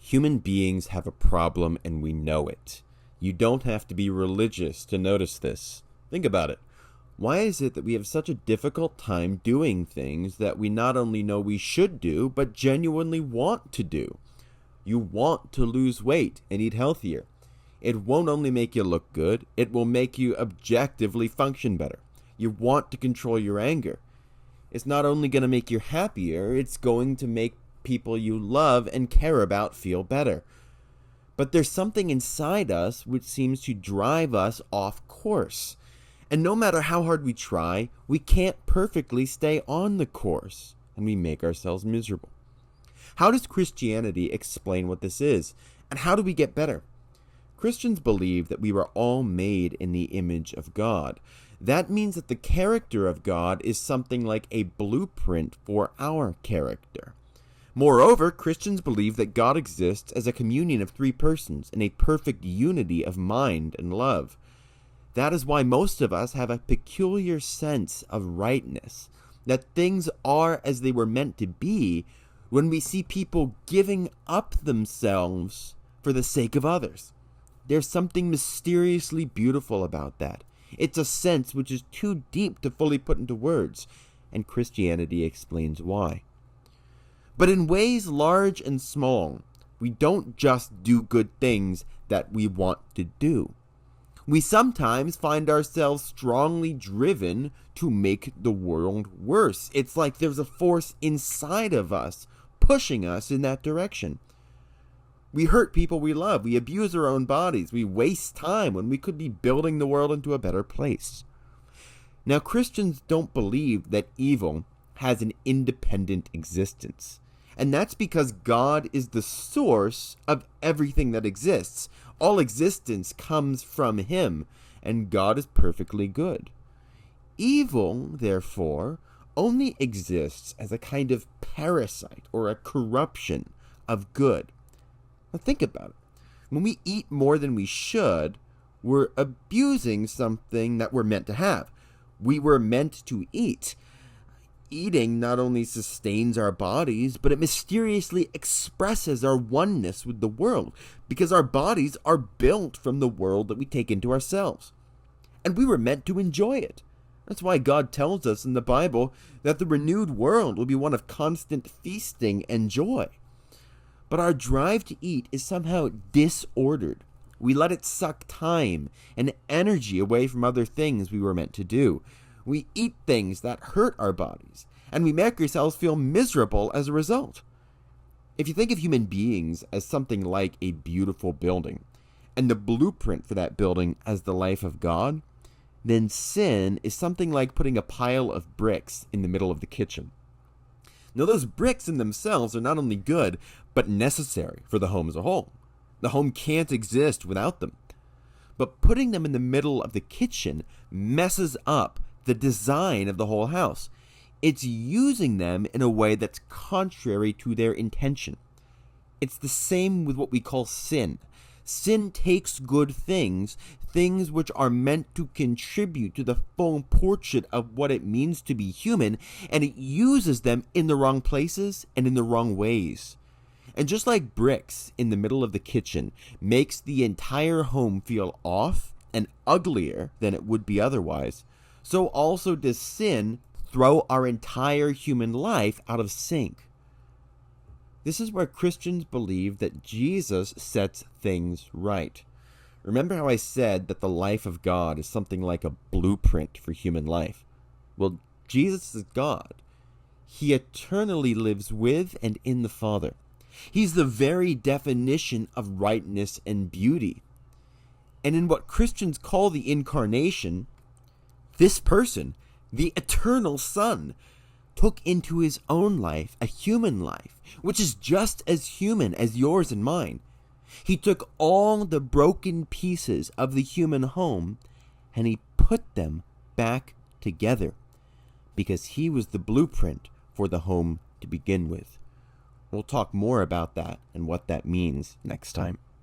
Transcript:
Human beings have a problem and we know it. You don't have to be religious to notice this. Think about it. Why is it that we have such a difficult time doing things that we not only know we should do, but genuinely want to do? You want to lose weight and eat healthier. It won't only make you look good, it will make you objectively function better. You want to control your anger. It's not only going to make you happier, it's going to make people you love and care about feel better. But there's something inside us which seems to drive us off course. And no matter how hard we try, we can't perfectly stay on the course, and we make ourselves miserable. How does Christianity explain what this is, and how do we get better? Christians believe that we were all made in the image of God. That means that the character of God is something like a blueprint for our character. Moreover, Christians believe that God exists as a communion of three persons in a perfect unity of mind and love. That is why most of us have a peculiar sense of rightness, that things are as they were meant to be when we see people giving up themselves for the sake of others. There's something mysteriously beautiful about that. It's a sense which is too deep to fully put into words, and Christianity explains why. But in ways large and small, we don't just do good things that we want to do. We sometimes find ourselves strongly driven to make the world worse. It's like there's a force inside of us pushing us in that direction. We hurt people we love. We abuse our own bodies. We waste time when we could be building the world into a better place. Now, Christians don't believe that evil has an independent existence. And that's because God is the source of everything that exists. All existence comes from Him, and God is perfectly good. Evil, therefore, only exists as a kind of parasite or a corruption of good. Now think about it. When we eat more than we should, we're abusing something that we're meant to have. We were meant to eat. Eating not only sustains our bodies, but it mysteriously expresses our oneness with the world, because our bodies are built from the world that we take into ourselves. And we were meant to enjoy it. That's why God tells us in the Bible that the renewed world will be one of constant feasting and joy. But our drive to eat is somehow disordered. We let it suck time and energy away from other things we were meant to do. We eat things that hurt our bodies, and we make ourselves feel miserable as a result. If you think of human beings as something like a beautiful building, and the blueprint for that building as the life of God, then sin is something like putting a pile of bricks in the middle of the kitchen. Now, those bricks in themselves are not only good, but necessary for the home as a whole. The home can't exist without them. But putting them in the middle of the kitchen messes up the design of the whole house. It's using them in a way that's contrary to their intention. It's the same with what we call sin. Sin takes good things, things which are meant to contribute to the full portrait of what it means to be human, and it uses them in the wrong places and in the wrong ways. And just like bricks in the middle of the kitchen makes the entire home feel off and uglier than it would be otherwise, so also does sin throw our entire human life out of sync. This is where Christians believe that Jesus sets things right. Remember how I said that the life of God is something like a blueprint for human life? Well, Jesus is God. He eternally lives with and in the Father. He's the very definition of rightness and beauty. And in what Christians call the incarnation, this person, the eternal Son, took into his own life a human life, which is just as human as yours and mine. He took all the broken pieces of the human home and he put them back together, because he was the blueprint for the home to begin with. We'll talk more about that and what that means next time.